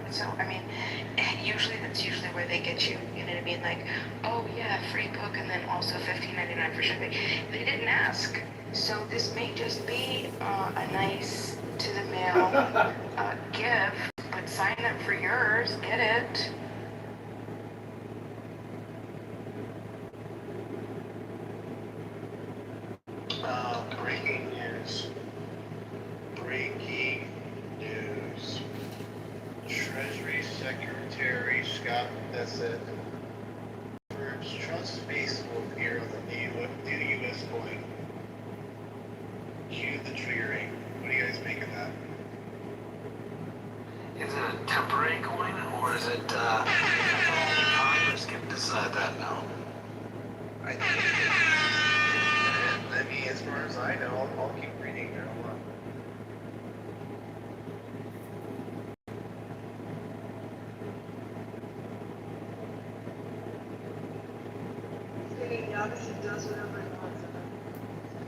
So, I mean, that's usually where they get you. You know what I mean? Like, oh yeah, free book and then also $15.99 for shipping. They didn't ask. So this may just be a nice to the mail gift, but sign up for yours, get it. Breaking news. Breaking news. Treasury Secretary Scott Bessent confirms Trump's face will appear on the new U.S. coin. Cue the triggering. What do you guys make of that? Is it a temporary coin, or is it, only Congress can decide that now? I think I mean, as far as I know, I'll keep reading there. Hold on. He obviously does whatever he wants.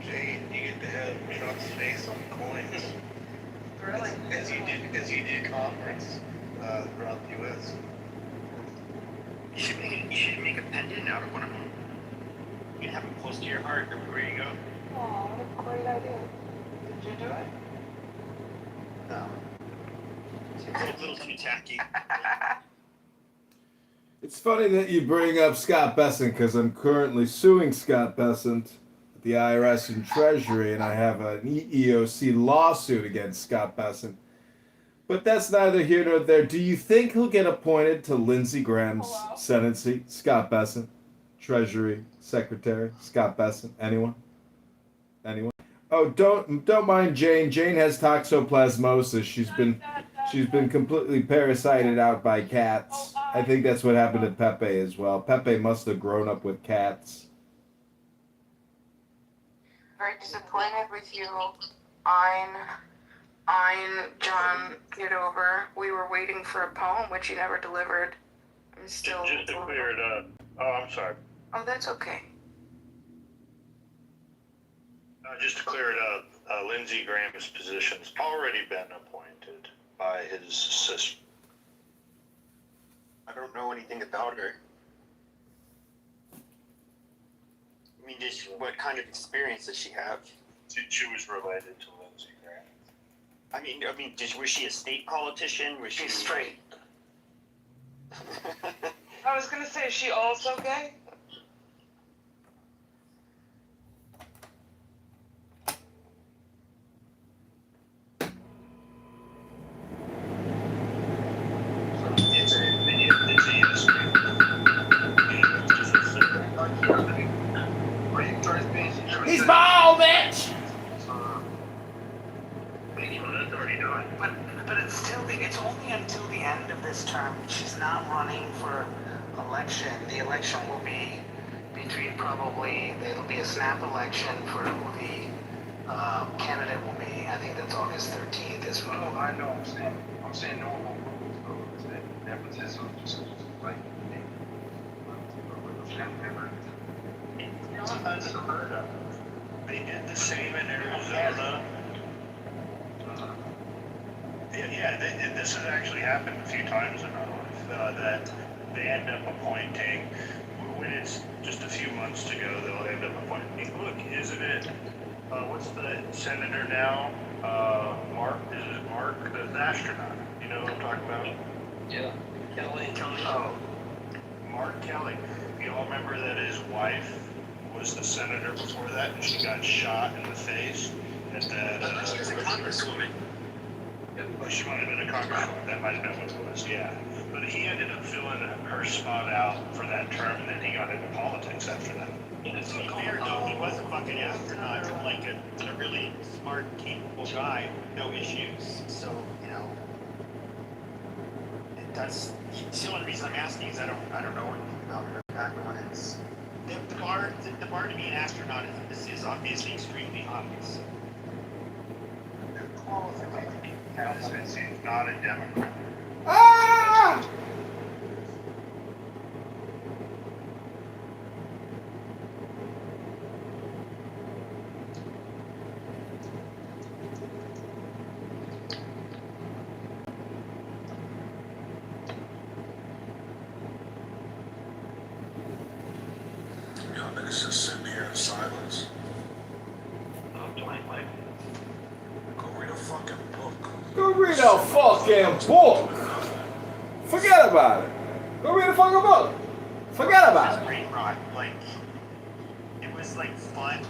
Jane, you get to have Trump's face on coins. Really? As you did conference throughout the U.S. You should make a pendant out of one of them. You can have them close to your heart everywhere you go. Oh, what a great idea. Did you do it? No. It's a little too tacky. It's funny that you bring up Scott Bessent because I'm currently suing Scott Bessent at the IRS and Treasury, and I have an EEOC lawsuit against Scott Bessent. But that's neither here nor there. Do you think he'll get appointed to Lindsey Graham's Senate seat? Scott Bessent, Treasury Secretary, Scott Bessent. Anyone? Anyone? Oh, don't mind Jane. Jane has toxoplasmosis. She's been completely parasited out by cats. I think that's what happened to Pepe as well. Pepe must have grown up with cats. Very disappointed with you. John Kitover. We were waiting for a poem which you never delivered. I'm still. Just to clear it up. Oh, I'm sorry. Oh, that's okay. Just to clear it up, Lindsey Graham's position's already been appointed by his sister. I don't know anything about her. I mean, what kind of experience does she have? She was related to Lindsey Graham. I mean, was she a state politician? Was she She's straight. I was gonna say, is she also gay? It's a yes. He's bald, bitch! But it's only until the end of this term. She's not running for election. The election will be between it'll be a snap election for who the candidate will be. I think that's August 13th is when. Oh, I know. I'm saying no. Nepotism, just like they did the same in Arizona. This has actually happened a few times in our life, that they end up appointing, when it's just a few months to go, they'll end up appointing, look, isn't it, what's the senator now, Mark, is it Mark, the astronaut, you know what I'm talking about? Yeah. Kelly. Oh, Mark Kelly. You all remember that his wife was the senator before that, and she got shot in the face at that. She was a congresswoman. Well, she might have been a congresswoman. That might have been what it was. Yeah, but he ended up filling her spot out for that term, and then he got into politics after that. Yeah, to be fair, though, he was a fucking astronaut, like a really smart, capable guy, no issues. So, you know, that's the only reason I'm asking is I don't know anything about her background. It's the bar to be an astronaut is obviously extremely obvious. The qualification is not a Democrat. Ah! is just sitting here in silence. Oh, 25. Go read a fucking book. Go read a fucking book. Forget about it. Go read a fucking book. Forget about It's it. brain rot. Like, it was like fun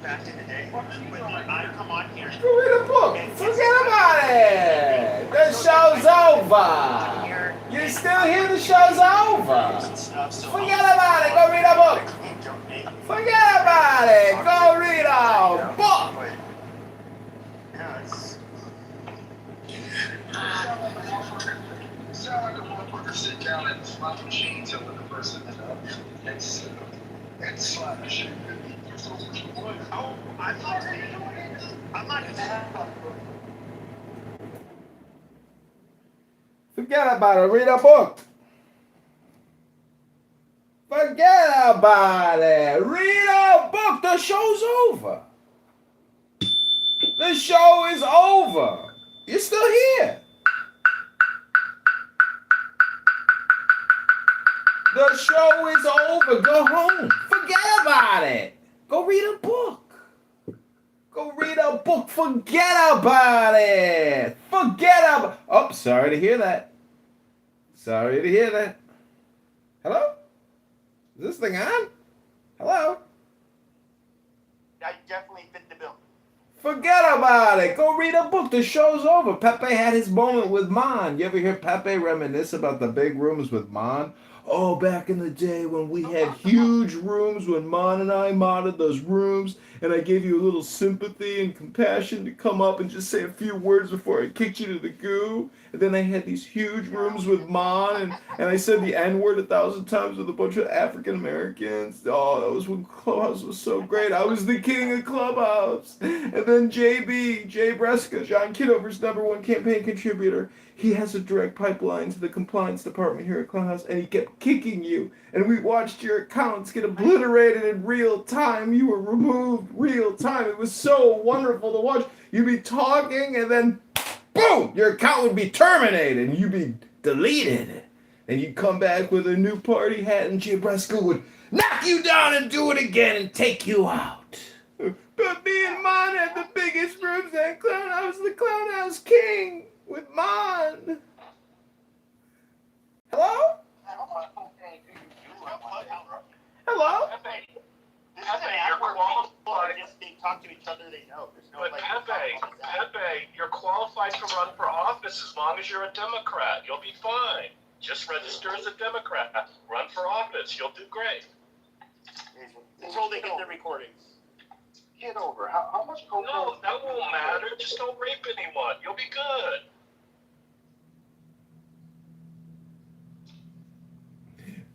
back in the day. But I come on here. Go read a book. Forget about it. The show's over. You're still here. The show's over. Forget about it. Go read a book. Forget about it. Go read a book. Yeah, it's. You sound like a motherfucker sit down at the slot machine telling the person and slot machine. Oh, I'm not. Forget about it. Read a book. Forget about it. Read a book. The show's over. The show is over. You're still here. The show is over. Go home. Forget about it. Go read a book. Go read a book. Forget about it. Forget about. Oh, sorry to hear that. Sorry to hear that. Hello? Is this thing on? Hello? I definitely fit the bill. Forget about it. Go read a book. The show's over. Pepe had his moment with Mon. You ever hear Pepe reminisce about the big rooms with Mon? Oh, back in the day when we had huge rooms, when Mon and I modded those rooms, and I gave you a little sympathy and compassion to come up and just say a few words before I kicked you to the goo. And then I had these huge rooms with Mon, and I said the N-word 1,000 times with a bunch of African Americans. Oh, that was when Clubhouse was so great. I was the king of Clubhouse. And then JB, Jay Breska, John Kitover's #1 campaign contributor, he has a direct pipeline to the compliance department here at Clubhouse, and he kept kicking you. And we watched your accounts get obliterated in real time. You were removed real time. It was so wonderful to watch. You'd be talking, and then boom, your account would be terminated, and you'd be deleted. And you'd come back with a new party hat, and Jay Breska would knock you down and do it again and take you out. But me and Mon had the biggest rooms at Clown House, the Clown House King with Mon. Hello? Hello? This is an awkward people just they talk to each other, they know. There's no But like. Pepe, you're qualified to run for office as long as you're a Democrat. You'll be fine. Just register as a Democrat. Run for office. You'll do great. Until they get the recordings. Get over. How much cocaine? No, that won't matter. Just don't rape anyone. You'll be good.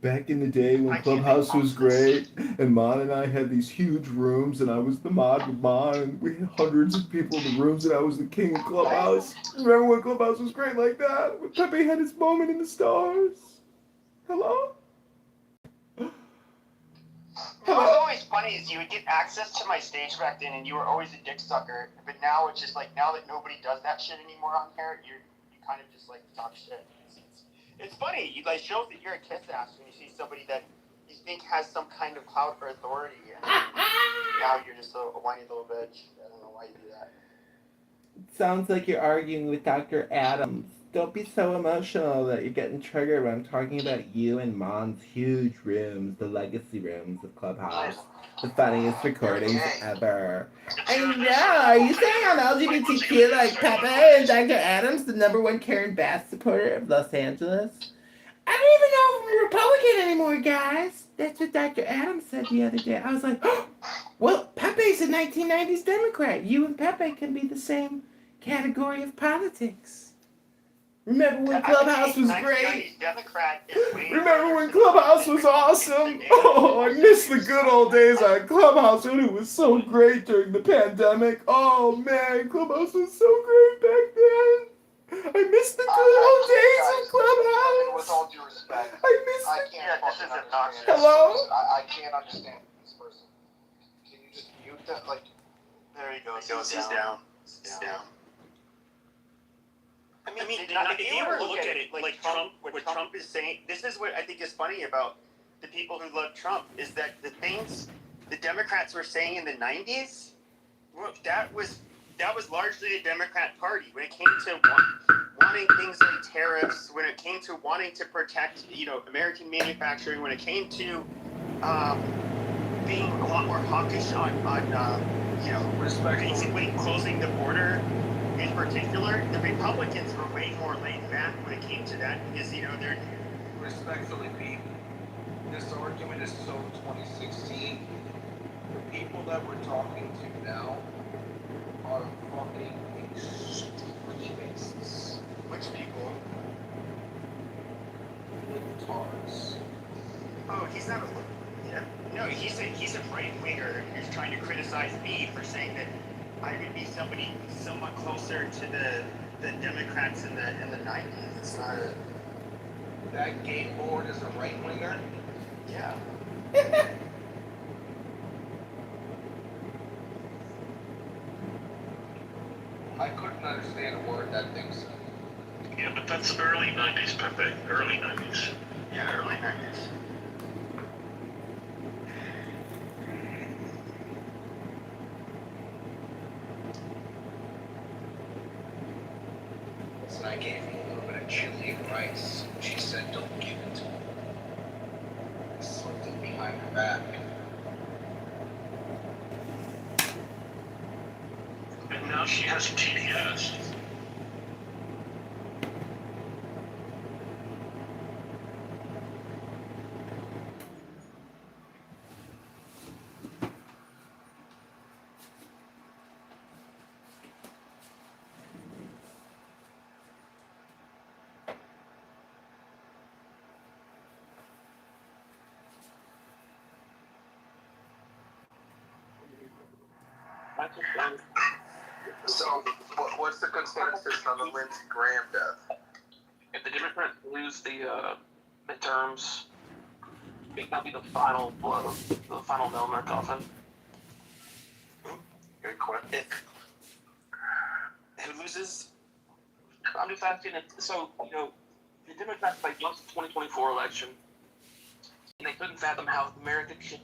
Back in the day when Clubhouse was great, and Mon and I had these huge rooms, and I was the mod with Mon, and we had hundreds of people in the rooms, and I was the king of Clubhouse. Remember when Clubhouse was great like that? When Pepe had his moment in the stars? Hello? What was always funny is you would get access to my stage back then, and you were always a dick sucker. But now it's just like, now that nobody does that shit anymore on here, you kind of just like talk shit. It's funny. You like shows that you're a kiss ass when you see somebody that you think has some kind of clout or authority, and now you're just a whiny little bitch. I don't know why you do that. Sounds like you're arguing with Dr. Adams. Don't be so emotional that you're getting triggered when I'm talking about you and Mon's huge rooms, the legacy rooms of Clubhouse. The funniest recordings ever. I know, are you saying I'm LGBTQ like Pepe and Dr. Adams, the #1 Karen Bass supporter of Los Angeles? I don't even know if I'm a Republican anymore, guys. That's what Dr. Adams said the other day. I was like, oh, well, Pepe's a 1990s Democrat. You and Pepe can be the same category of politics. Remember when Clubhouse was great? Remember when Clubhouse was awesome? Oh, I miss the good old days on Clubhouse when it was so great during the pandemic. Oh man, Clubhouse was so great back then. I miss the good old days of Clubhouse. With all due respect, I miss I it. can't fucking understand. Hello? I can't understand this person. Can you just mute that? Like, There you go. He's down. He's down. I mean, if you ever look at it, like Trump, what Trump is saying, this is what I think is funny about the people who love Trump is that the things the Democrats were saying in the 90s, well, that was largely a Democrat party when it came to wanting things like tariffs, when it came to wanting to protect, American manufacturing, when it came to being a lot more hawkish on basically closing the border. In particular, the Republicans were way more laid back when it came to that because they're Respectfully, Pete, this argument is so 2016. The people that we're talking to now are fucking extremists. which people. Libtards. Oh, he's not a. Yeah. No, he's a right winger who's trying to criticize me for saying that I would be somebody somewhat closer to the Democrats in the 90s. It's not a. That game board is a right winger. Yeah. I couldn't understand a word that thing said. Yeah, but that's early 90s, Pepe. Early 90s. Yeah, early 90s. So I gave him a little bit of chili and rice. She said, "Don't give it to him." I slipped it behind her back. And now she has TDS. So, what's the consensus on the Lindsey Graham death? If the Democrats lose the midterms, it will be the final blow, the final nail in their coffin. Good question. Who loses? I'm just asking if, so, the Democrats, they lost the 2024 election, and they couldn't fathom how America could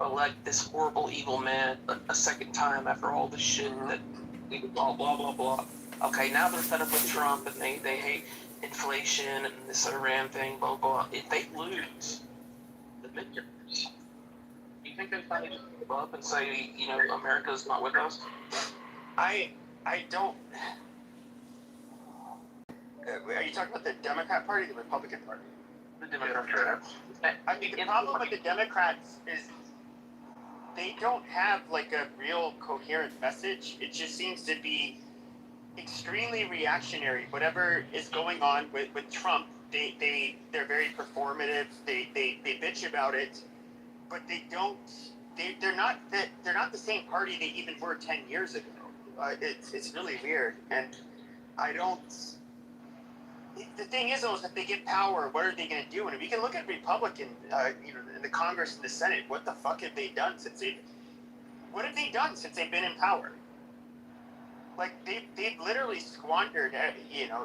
elect this horrible, evil man a second time after all the shit that we blah, blah, blah, blah. Okay, now they're fed up with Trump, and they hate inflation and this Iran thing, blah, blah. If they lose the midterms, do you think they finally just give up and say, America's not with us? I don't. Are you talking about the Democrat Party or the Republican Party? The Democrats. I mean, the problem with the Democrats is they don't have like a real coherent message. It just seems to be extremely reactionary. Whatever is going on with Trump, they're very performative. They bitch about it, but they don't. They're not the same party they even were 10 years ago. It's really weird, and I don't. The thing is, though, is if they get power, what are they going to do? And if you can look at Republican, in the Congress and the Senate, what the fuck have they done since they've been in power? Like they've literally squandered,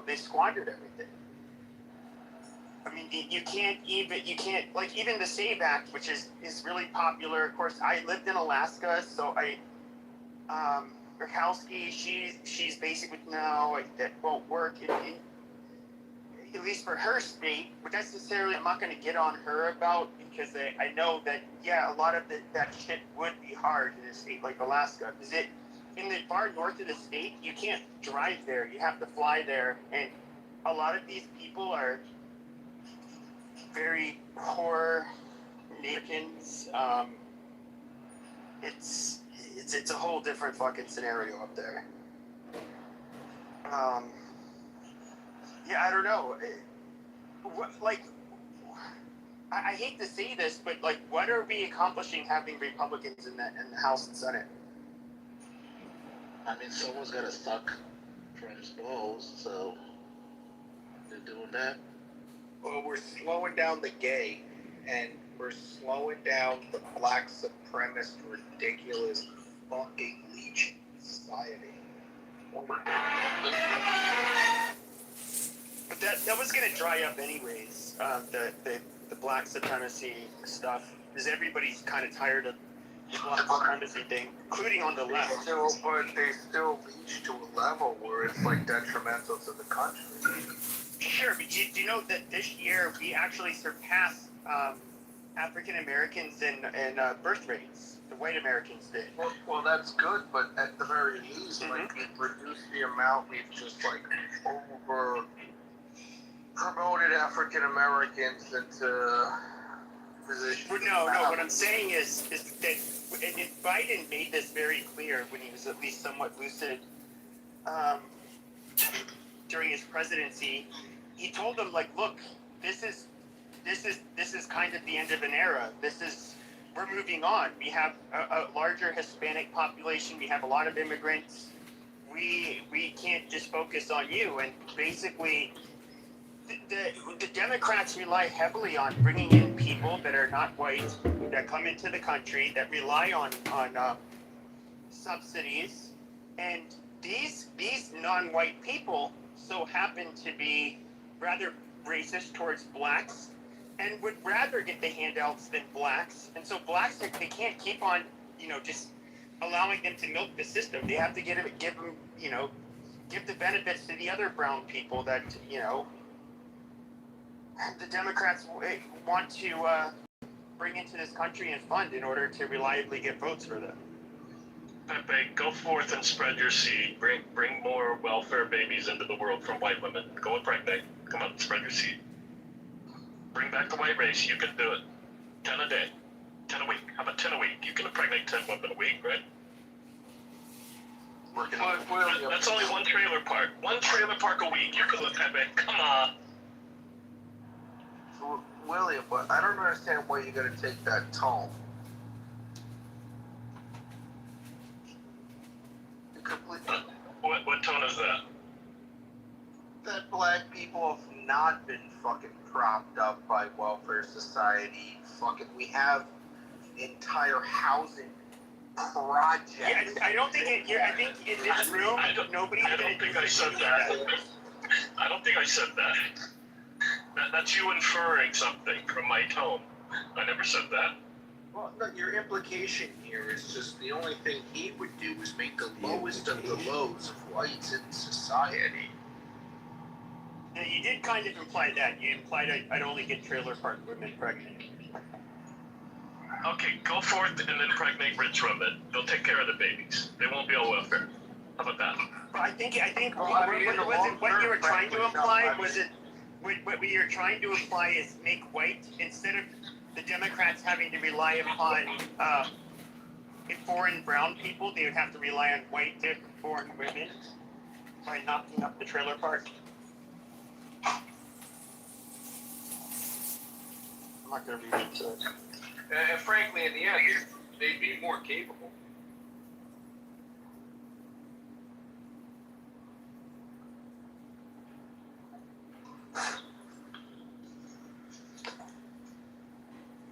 they squandered everything. I mean, you can't like even the SAVE Act, which is really popular. Of course, I lived in Alaska, so Murkowski, she's basically no, that won't work. At least for her state, but that's necessarily I'm not going to get on her about because I know that a lot of that shit would be hard in a state like Alaska because in the far north of the state you can't drive there, you have to fly there, and a lot of these people are very poor Americans. It's a whole different fucking scenario up there. I don't know. I hate to say this, but what are we accomplishing having Republicans in the House and Senate? I mean, someone's got to suck Trump's balls, so they're doing that. Well, we're slowing down the gay, and we're slowing down the black supremacist, ridiculous fucking leech society. But But that was gonna dry up anyways. The black supremacy stuff, because everybody's kind of tired of the black supremacy thing, including on the left. But they still reach to a level where it's like detrimental to the country. Sure, but do you know that this year we actually surpassed African Americans in birth rates? The white Americans did. Well, that's good, but at the very least, like, we've reduced the amount we've just, like, over promoted African Americans into positions. No, what I'm saying is that and Biden made this very clear when he was at least somewhat lucid during his presidency. He told them, like, look, this is kind of the end of an era. We're moving on. We have a larger Hispanic population. We have a lot of immigrants. We can't just focus on you. And basically, the Democrats rely heavily on bringing in people that are not white, that come into the country, that rely on subsidies. And these non-white people so happen to be rather racist towards blacks and would rather get the handouts than blacks. And so blacks, they can't keep on, just allowing them to milk the system. They have to give them, give the benefits to the other brown people that, the Democrats want to bring into this country and fund in order to reliably get votes for them. Pepe, go forth and spread your seed. Bring more welfare babies into the world from white women. Go impregnate. Come on, spread your seed. Bring back the white race. You can do it. 10 a day. 10 a week. How about 10 a week? You can impregnate 10 women a week, right? Working on it. That's only one trailer park. One trailer park a week. You can look, Pepe. Come on. William, but I don't understand why you gotta take that tone. What tone is that? That black people have not been fucking propped up by welfare society. Fucking, we have entire housing projects. Yeah, I don't think I think in this room, nobody's I don't think I said that. I don't think I said that. That's you inferring something from my tone. I never said that. Well, no, your implication here is just the only thing he would do is make the lowest of the lows of whites in society. Yeah, you did kind of imply that. You implied I'd only get trailer park women pregnant. Okay, go forth and impregnate rich women. They'll take care of the babies. They won't be on welfare. How about that? Well, I think what you were trying to imply was it. What we are trying to imply is make white, instead of the Democrats having to rely upon foreign brown people, they would have to rely on white foreign women by knocking up the trailer park. I'm not going to read into it. And frankly, in the end, they'd be more capable.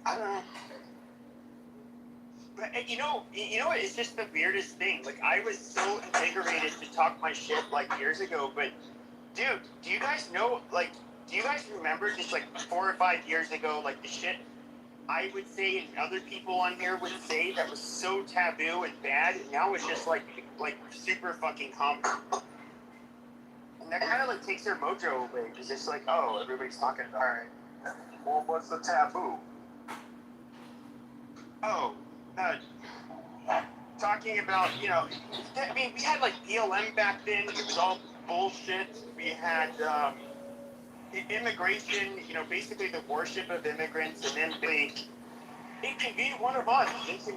I don't know. But you know, it's just the weirdest thing. Like, I was so invigorated to talk my shit like years ago, but dude, do you guys know? Like, do you guys remember just like 4 or 5 years ago, like the shit I would say and other people on here would say that was so taboo and bad? And now it's just like super fucking common. And that kind of like takes their mojo away because it's like, oh, everybody's talking about it. Well, what's the taboo? Oh, talking about, I mean, we had like BLM back then. It was all bullshit. We had immigration, basically the worship of immigrants, and then it can be one of us. It can,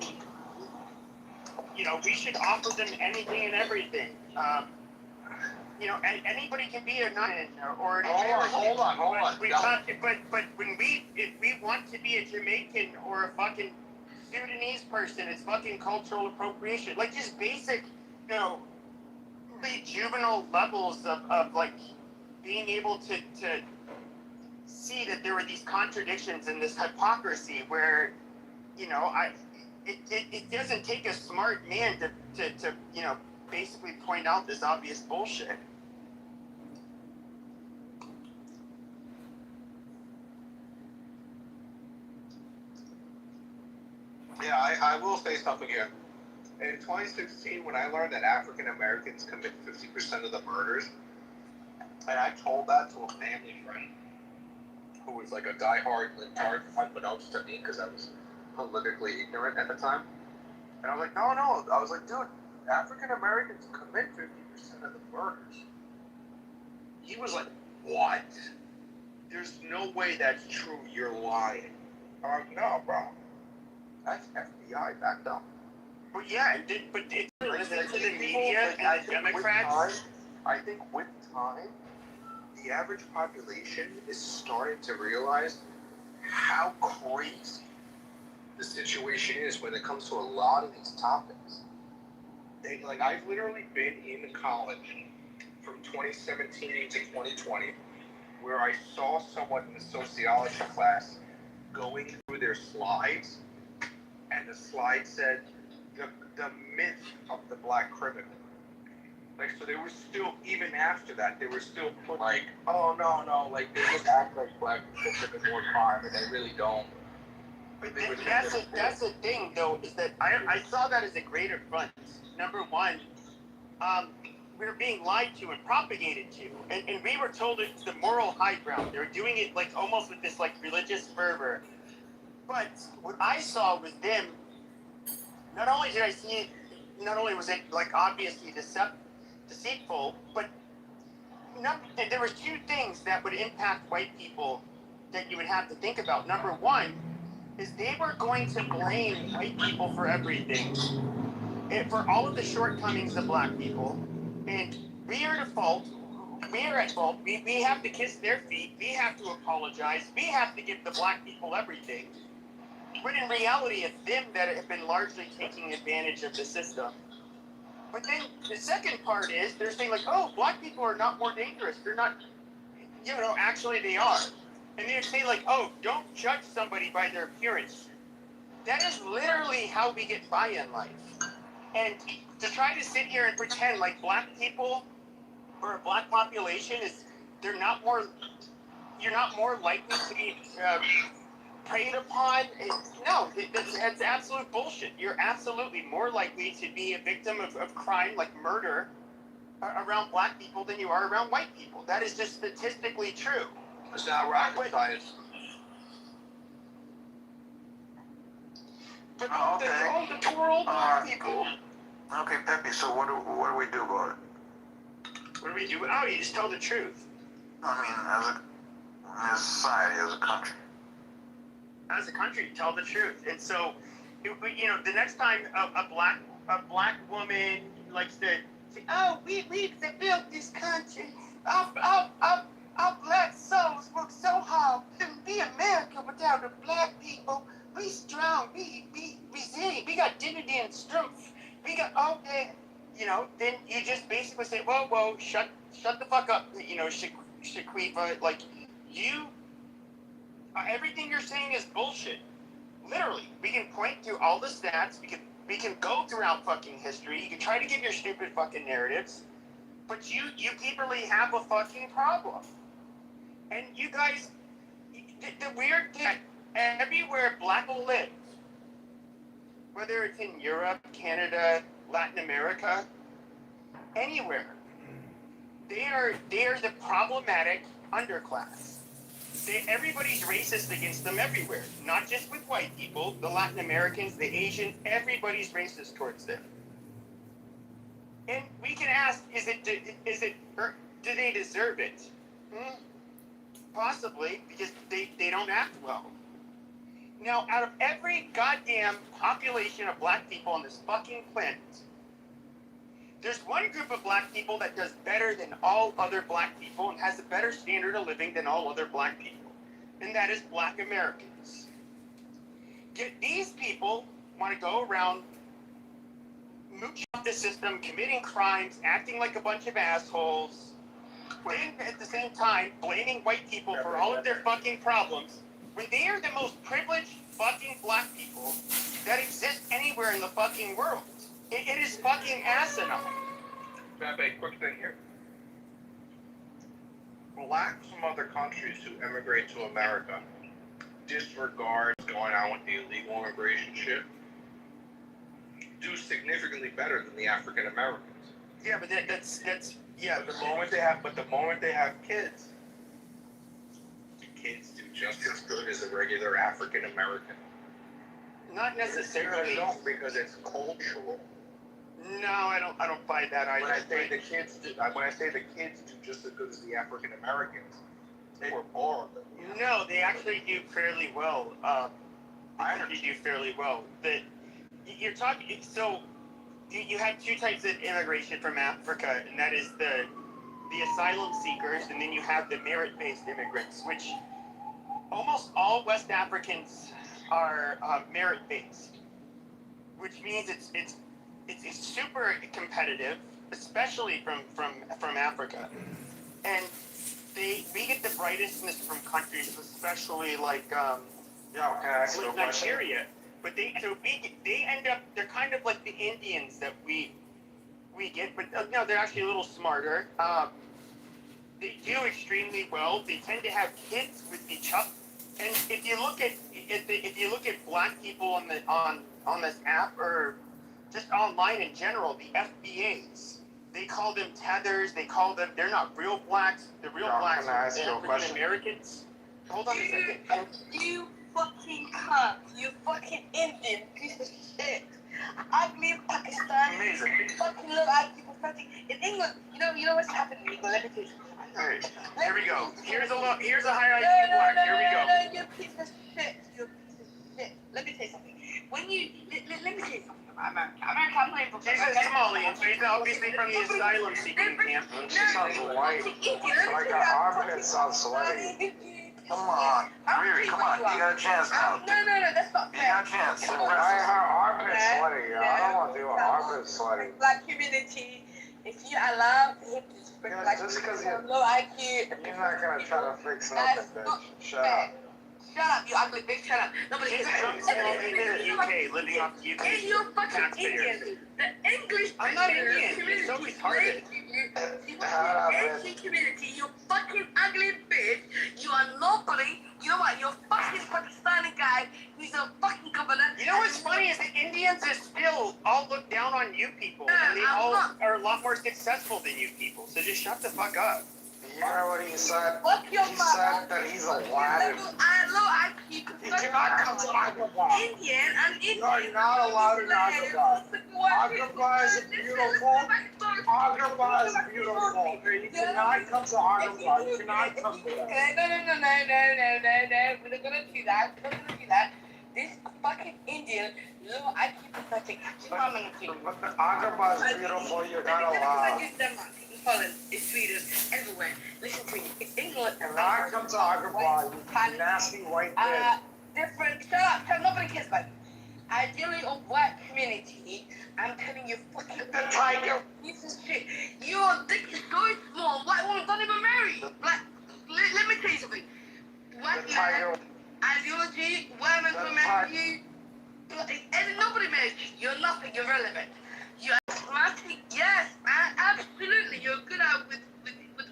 we should offer them anything and everything. And anybody can be a nun or an American. Hold on. But if we want to be a Jamaican or a fucking Sudanese person, it's fucking cultural appropriation. Like, just basic, the juvenile levels of like being able to see that there were these contradictions and this hypocrisy where, it doesn't take a smart man to basically point out this obvious bullshit. Yeah, I will say something here. In 2016, when I learned that African Americans commit 50% of the murders, and I told that to a family friend who was like a diehard libtard, unbeknownst to me, because I was politically ignorant at the time. And I was like, no. I was like, dude, African Americans commit 50% of the murders. He was like, what? There's no way that's true. You're lying. I'm like, no, bro. That's FBI backed up. But yeah, but it's listening to the media and the Democrats. I think with time, the average population is starting to realize how crazy the situation is when it comes to a lot of these topics. Like, I've literally been in college from 2017 to 2020 where I saw someone in the sociology class going through their slides, and the slide said the myth of the black criminal. Like, so they were still, even after that, they were still put like, oh no, like they just act like black people commit more crime, and they really don't. But that's the thing, though, is that I saw that as a greater front. Number one, we were being lied to and propagated to, and we were told it's the moral high ground. They were doing it like almost with this like religious fervor. But what I saw was them. Not only did I see it, not only was it like obviously deceitful, but there was two things that would impact white people that you would have to think about. Number one is they were going to blame white people for everything, and for all of the shortcomings of black people, and we are at fault. We have to kiss their feet. We have to apologize. We have to give the black people everything. But in reality, it's them that have been largely taking advantage of the system. But then the second part is they're saying like, oh, black people are not more dangerous. They're not, actually they are. And they say like, oh, don't judge somebody by their appearance. That is literally how we get by in life. And to try to sit here and pretend like black people or a black population you're not more likely to be preyed upon. No, that's absolute bullshit. You're absolutely more likely to be a victim of crime like murder around black people than you are around white people. That is just statistically true. It's not rocket science. But the poor old black people. Okay, Pepe, so what do we do about it? What do we do? Oh, you just tell the truth. I mean, as a society, as a country. As a country, tell the truth. And so, the next time a black woman likes to say, "Oh, we built this country. Our black souls work so hard. Couldn't be America without the black people. We strong. We resilient. We got dignity and strength. We got all that." Then you just basically say, "Whoa, shut the fuck up." Shaquiva, like you. Everything you're saying is bullshit. Literally, we can point to all the stats. We can go throughout fucking history. You can try to give your stupid fucking narratives, but you people really have a fucking problem. And you guys, the weird thing, everywhere black people live, whether it's in Europe, Canada, Latin America, anywhere, they are the problematic underclass. Everybody's racist against them everywhere, not just with white people, the Latin Americans, the Asians, everybody's racist towards them. And we can ask, or do they deserve it? Possibly, because they don't act well. Now, out of every goddamn population of black people on this fucking planet, there's one group of black people that does better than all other black people and has a better standard of living than all other black people, and that is black Americans. Yet these people want to go around mooching off the system, committing crimes, acting like a bunch of assholes, and at the same time blaming white people for all of their fucking problems, when they are the most privileged fucking black people that exist anywhere in the fucking world. It is fucking asinine. Pepe, quick thing here. Blacks from other countries who immigrate to America disregard what's going on with the illegal immigration shit do significantly better than the African Americans. Yeah, but that's yeah. But the moment they have kids, the kids do just as good as a regular African American. Not necessarily. They don't, because it's cultural. No, I don't buy that either. When I say the kids do just as good as the African Americans, they were born. No, they actually do fairly well. They actually do fairly well. That you're talking. So you have two types of immigration from Africa, and that is the asylum seekers, and then you have the merit-based immigrants, which almost all West Africans are merit-based, which means it's super competitive, especially from Africa, and we get the brightestness from countries, especially like Nigeria, but they end up, they're kind of like the Indians that we get, but no, they're actually a little smarter. They do extremely well. They tend to have kids with each other. And if you look at black people on this app, or just online in general, the FBAs, they call them tethers. They're not real blacks. The real blacks are African Americans. Hold on a second. You fucking cunt. You fucking Indian piece of shit. Ugly Pakistani. Amazing. Fucking little ugly pathetic. In England, you know what's happening in England? Let me tell you something. Here we go. Here's a high IQ black. Here we go. No, you piece of shit. You piece of shit. Let me tell you something. When you let me tell you something. America, I'm not even. She's a Somalian, so she's obviously from the asylum seeking camp. She sounds white. Like her armpit sounds sweaty. Come on, Riri, come on. You got a chance now. No, that's not fair. You got a chance. Why her armpit sweaty? I don't want to do her armpit sweaty. Black community, if you allow him to spread black community from low IQ, you're not gonna try to fix nothing, bitch. Shut up. Shut up, you ugly bitch, shut up. Nobody She's cares. from the UK, living off the UK. And you're fucking taxpayers. Indian. The English I'm not Indian. You're so retarded. Asian community, you fucking ugly bitch. You are nobody. You know what? You're fucking Pakistani guy who's a fucking governor. You know what's funny is the Indians is still all look down on you people, and they all are a lot more successful than you people. So just shut the fuck up. You know what he said? Fuck your He said that he's a Latin. He cannot come to Agrabah. Indian and Indian. You're not allowed in Agrabah. Agrabah is beautiful. Agrabah is beautiful. You cannot come to Agrabah. You cannot come there. No. We're not gonna do that. We're not gonna do that. This fucking Indian, little IQ pathetic. But the Agrabah is beautiful. You're not allowed. Holland, it's Sweden, everywhere. Listen to me. It's England. You cannot come to Agrabah. You nasty white bitch. Different. Shut up. Nobody cares about you. Ideally, of black community, I'm telling you, fucking the tiger. Piece of shit. Your dick is so small. White women don't even marry. Like, let me tell you something. White man, ideology, women will marry you. And nobody marries you. You're nothing. You're irrelevant. You're asthmatic. Yes, man. Absolutely. You're good at with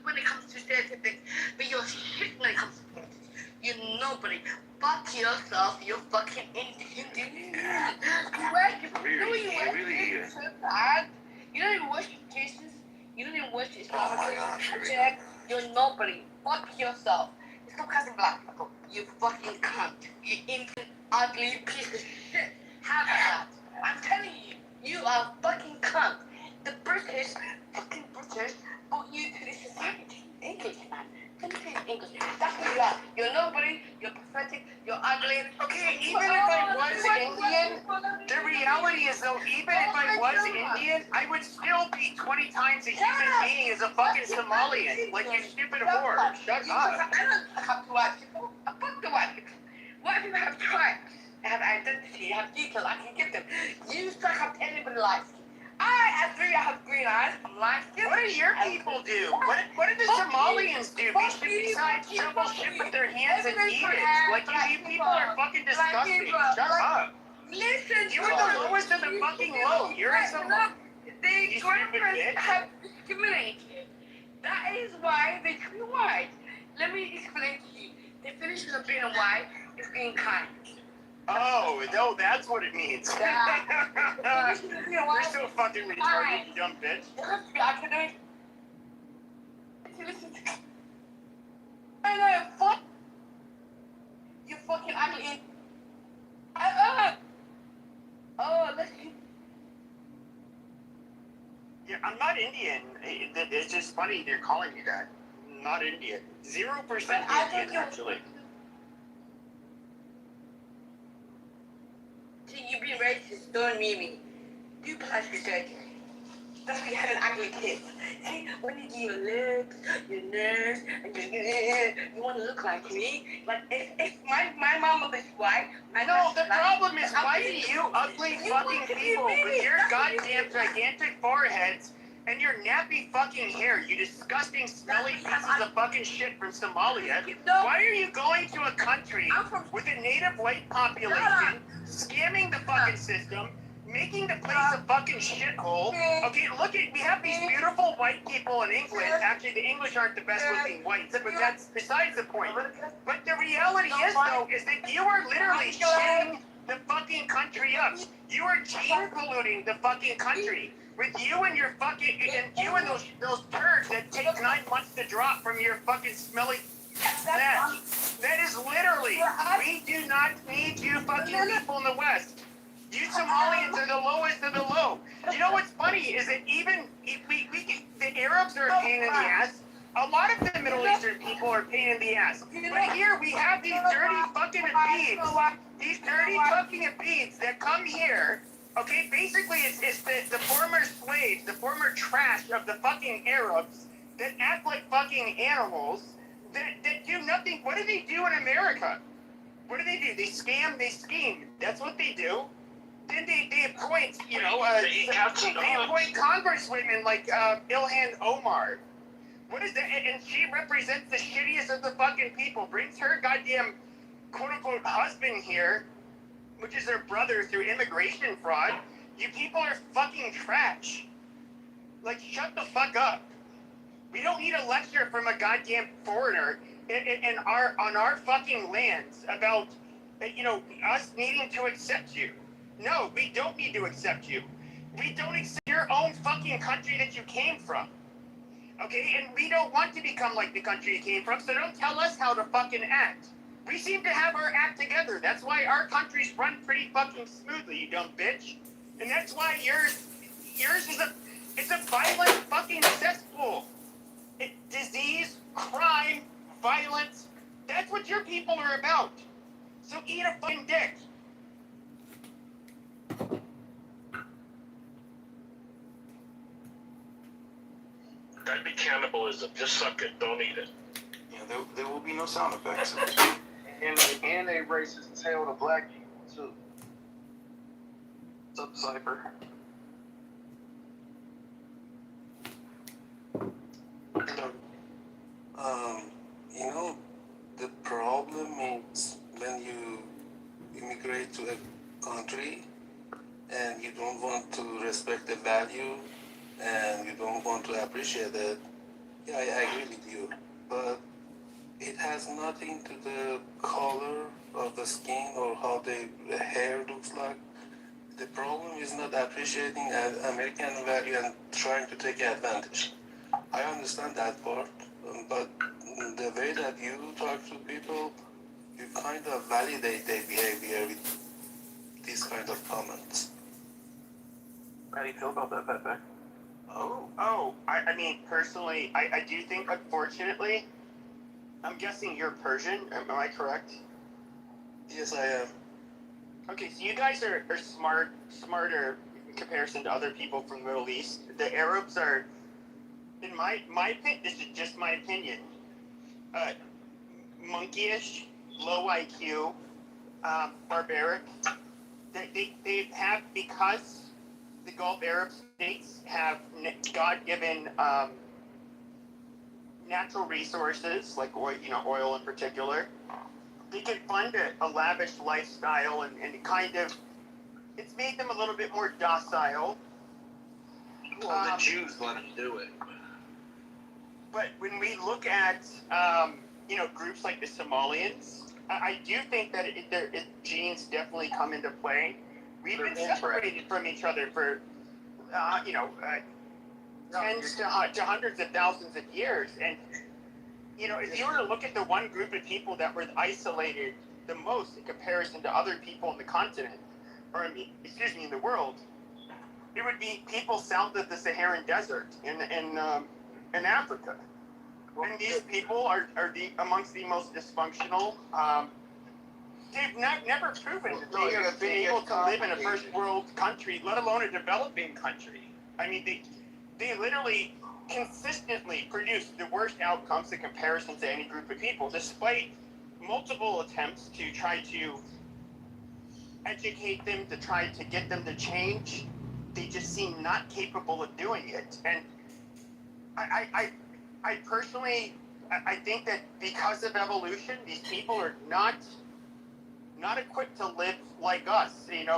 when it comes to stereotypics, but you're shit when it comes to politics. You're nobody. Fuck yourself. You're fucking Indian. You worship. You know what you worship so bad. You don't even worship Jesus. You don't even worship Islam. You're nobody. Fuck yourself. Stop cussing black people. You fucking cunt. You Indian ugly piece of shit. Have that. I'm telling you. You are fucking cunt. The British, fucking British, brought you to this society. English, man. Let me tell you English. That's who you are. You're nobody. You're pathetic. You're ugly. Okay, even if I was Indian, the reality is though, even if I was Indian, I would still be 20 times a human being as a fucking Somalian. Like you stupid whore. Shut up. I don't have to white people. I fuck the white people. White people have tribes. They have identity, they have details, I can give them. You suck up to anybody likes you. I have green eyes, I'm light skinned. What do your people do? What do the Somalians do? They should besides shovel shit with their hands and eat it. Like you people are fucking disgusting. Shut up. Listen, you are the lowest of the fucking low. You're a Somalian. The grandparents have discriminated. That is why they treat you white. Let me explain to you. The definition of being a white is being kind. Oh, no, that's what it means. You're so fucking retarded, you dumb bitch. I know, fuck. You fucking ugly. Let's Yeah, I'm not Indian. It's just funny they're calling me that. I'm not Indian. 0% Indian, actually. See, you being racist, don't mean me. Do plastic surgery. That's why you had an ugly kid. See, when you do your lips, your nose, and you want to look like me. Like, if my mama was white, No, the problem is, why do you ugly fucking people with your goddamn gigantic foreheads and your nappy fucking hair, you disgusting, smelly pieces of fucking shit from Somalia, why are you going to a country with a native white population, scamming the fucking system, making the place a fucking shithole? Okay, look at, we have these beautiful white people in England. Actually, the English aren't the best looking whites, but that's besides the point. But the reality is, though, is that you are literally shitting the fucking country up. You are gene polluting the fucking country. With you and your fucking, and you and those turds that take 9 months to drop from your fucking smelly snatch. That is literally, we do not need you fucking people in the West. You Somalians are the lowest of the low. You know what's funny is that even if the Arabs are a pain in the ass. A lot of the Middle Eastern people are a pain in the ass. But here we have these dirty fucking Abibs. These dirty fucking Abibs that come here. Okay, basically it's the former slaves, the former trash of the fucking Arabs that act like fucking animals that do nothing. What do they do in America? What do? They scam, they scheme. That's what they do. Then they appoint, they appoint congresswomen like Ilhan Omar. What is that? And she represents the shittiest of the fucking people. Brings her goddamn quote-unquote husband here, which is her brother, through immigration fraud. You people are fucking trash. Like, shut the fuck up. We don't need a lecture from a goddamn foreigner on our fucking lands about, us needing to accept you. No, we don't need to accept you. We don't accept your own fucking country that you came from. Okay, and we don't want to become like the country you came from, so don't tell us how to fucking act. We seem to have our act together. That's why our countries run pretty fucking smoothly, you dumb bitch. And that's why yours is it's a violent fucking cesspool. Disease, crime, violence. That's what your people are about. So eat a fucking dick. That'd be cannibalism. Just suck it. Don't eat it. Yeah, there will be no sound effects. And a racist tail to black people, too. What's up, Cypher? The problem is when you immigrate to a country and you don't want to respect the value and you don't want to appreciate it. Yeah, I agree with you. But it has nothing to the color of the skin or how the hair looks like. The problem is not appreciating American value and trying to take advantage. I understand that part, but the way that you talk to people, you kind of validate their behavior with these kind of comments. How do you feel about that, Pepe? I mean, personally, I do think, unfortunately, I'm guessing you're Persian, am I correct? Yes, I am. Okay, so you guys are smarter in comparison to other people from the Middle East. The Arabs are, in my opinion, this is just my opinion, monkeyish, low IQ, barbaric. They have, because the Gulf Arab states have God-given natural resources, like oil in particular. They can fund a lavish lifestyle and it's made them a little bit more docile. Well, the Jews let them do it. But when we look at, groups like the Somalians, I do think that genes definitely come into play. We've been separated from each other for, tens to hundreds of thousands of years. And, if you were to look at the one group of people that were isolated the most in comparison to other people in the continent, in the world, it would be people south of the Saharan Desert in Africa. And these people are amongst the most dysfunctional. They've never proven that they have been able to live in a first world country, let alone a developing country. I mean, they literally consistently produce the worst outcomes in comparison to any group of people, despite multiple attempts to try to educate them, to try to get them to change. They just seem not capable of doing it. And I personally, I think that because of evolution, these people are not equipped to live like us. And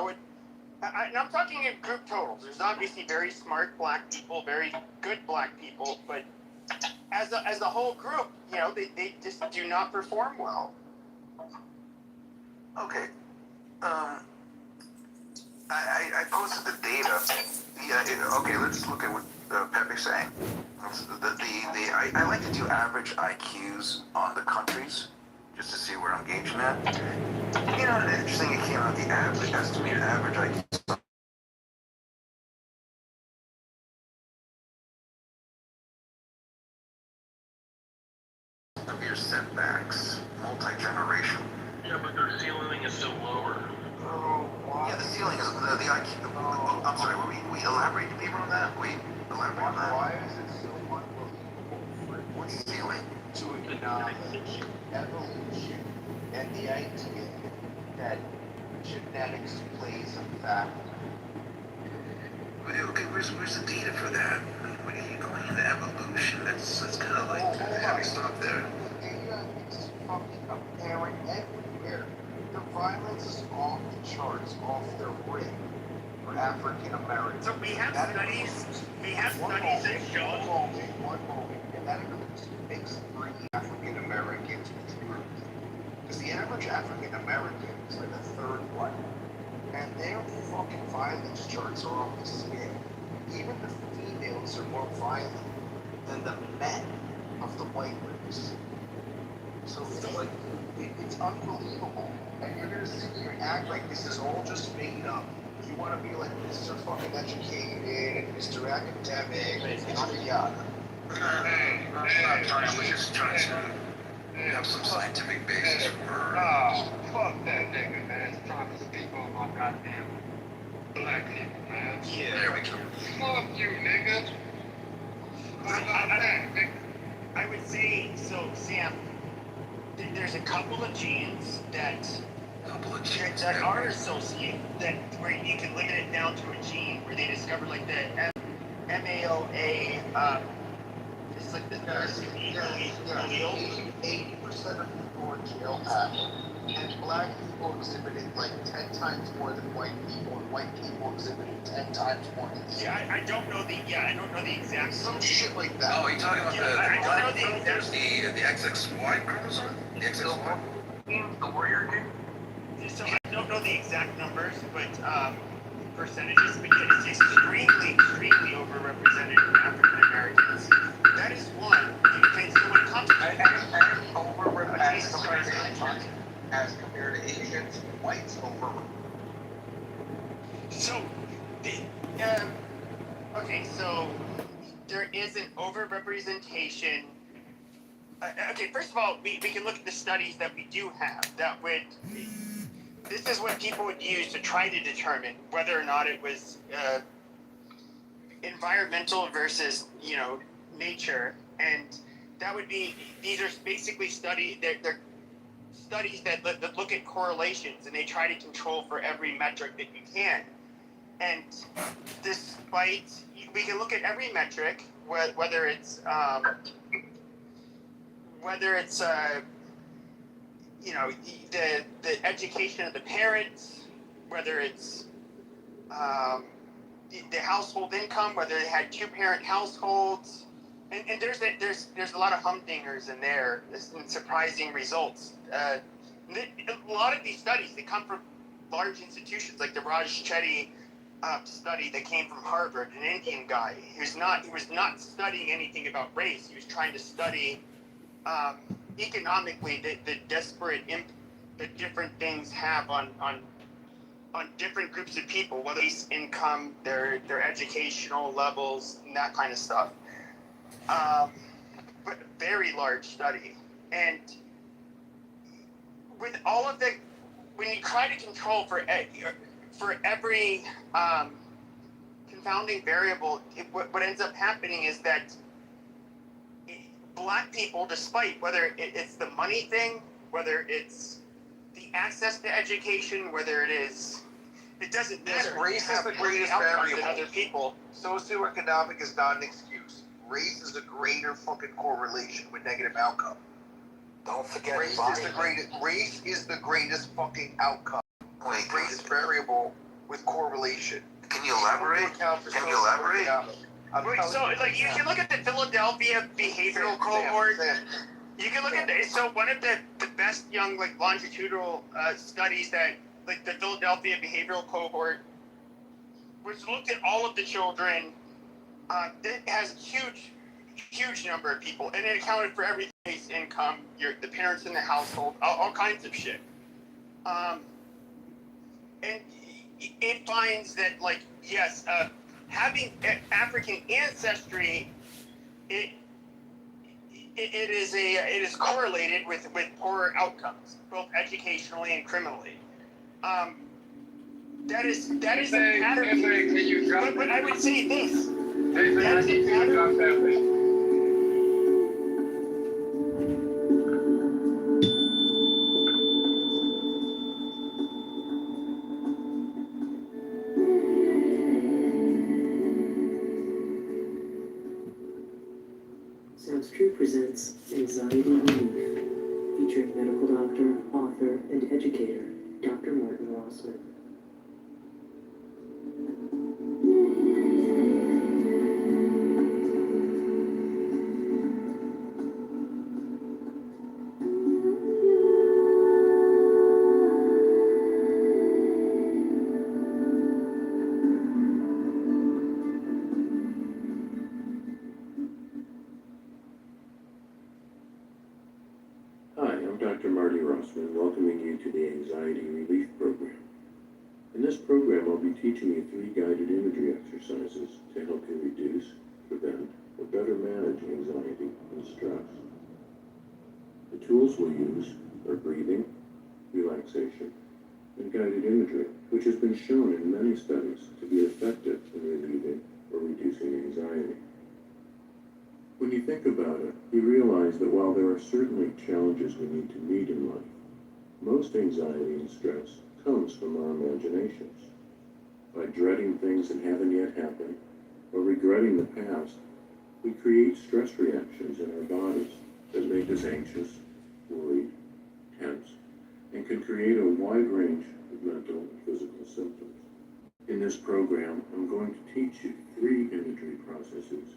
I'm talking in group totals. There's obviously very smart black people, very good black people, but as a whole group, they just do not perform well. Okay. I posted the data. Yeah. Okay. Let's look at what Pepe's saying. I like to do average IQs on the countries just to see where I'm gauging at. Interesting. It came out the estimated average IQ. Severe setbacks, multi-generation. Yeah, but their ceiling is still lower. Yeah, the ceiling is the IQ. I'm sorry. We elaborate deeper on that. We elaborate on that. Why is it so unbelievable? What's the ceiling? To acknowledge evolution and the idea that genetics plays a factor. Okay, where's the data for that? What are you going into evolution? That's kind of like heavy stuff there. The data is fucking apparent everywhere. The violence is off the charts, off the rim for African Americans. So we have studies. We have studies that show. One moment, and that includes mixed breed African Americans with truth. Because the average African American is like a third white. And their fucking violence charts are off the scale. Even the females are more violent than the men of the white race. So it's like, it's unbelievable. And you're gonna sit here and act like this is all just made up. You wanna be like Mr. fucking educated and Mr. Academic and yada yada. I'm not trying to just try to have some scientific basis for. Oh, fuck that nigga, man. He's trying to speak on my goddamn black people, man. Yeah, there we go. Fuck you, nigga. How about that, nigga? I would say, so Sam, there's a couple of genes that are associated, where you can limit it down to a gene, where they discovered like the MAOA, it's like the allele. 80% of people in jail have it. And black people exhibited like 10 times more than white people, and white people exhibited 10 times more than the I don't know the exact. Some shit like that. Oh, you're talking about I don't know the exact. the XXY chromosome? The XXY? The warrior dude. So I don't know the exact numbers, but percentages, but it's extremely overrepresented in African Americans. That is one. Okay, so when it comes to as compared to Asians, whites over. So, okay, so there is an overrepresentation. Okay, first of all, we can look at the studies that we do have that would. This is what people would use to try to determine whether or not it was environmental versus, nature, and that would be. These are basically they're studies that look at correlations, and they try to control for every metric that you can. And despite, we can look at every metric, whether it's the education of the parents, whether it's the household income, whether they had 2-parent households, and there's a lot of humdingers in there, and surprising results. A lot of these studies, they come from large institutions, like the Raj Chetty study that came from Harvard, an Indian guy he was not studying anything about race. He was trying to study economically the disparate that different things have on different groups of people, whether it's income, their educational levels, and that kind of stuff. But very large study. And with all of the, when you try to control for every confounding variable, what ends up happening is that black people, despite whether it's the money thing, whether it's the access to education, whether it doesn't matter. Race is the greatest variable. Other people. Socioeconomic is not an excuse. Race is a greater fucking correlation with negative outcome. Don't forget race is the greatest fucking outcome. Wait, Greatest variable with correlation. Can you elaborate? Wait, so like you can look at the Philadelphia behavioral cohort. You can look at so one of the best young like longitudinal studies that like the Philadelphia behavioral cohort, which looked at all of the children. It has huge number of people, and it accounted for every base income, the parents in the household, all kinds of shit. And it finds that like yes, having African ancestry, it is correlated with poorer outcomes, both educationally and criminally. That is a pattern. But I would say this. That is a pattern. Sounds True presents Anxiety Relief, featuring medical doctor, author, and educator, Dr. Martin Rossman. Hi, I'm Dr. Marty Rossman, welcoming you to the Anxiety Relief Program. In this program, I'll be teaching you 3 guided imagery exercises to help you reduce, prevent, or better manage anxiety and stress. The tools we'll use are breathing, relaxation, and guided imagery, which has been shown in many studies to be effective in relieving or reducing anxiety. When you think about it, you realize that while there are certainly challenges we need to meet in life, most anxiety and stress comes from our imaginations. By dreading things that haven't yet happened, or regretting the past, we create stress reactions in our bodies that make us anxious, worried, tense, and can create a wide range of mental and physical symptoms. In this program, I'm going to teach you 3 imagery processes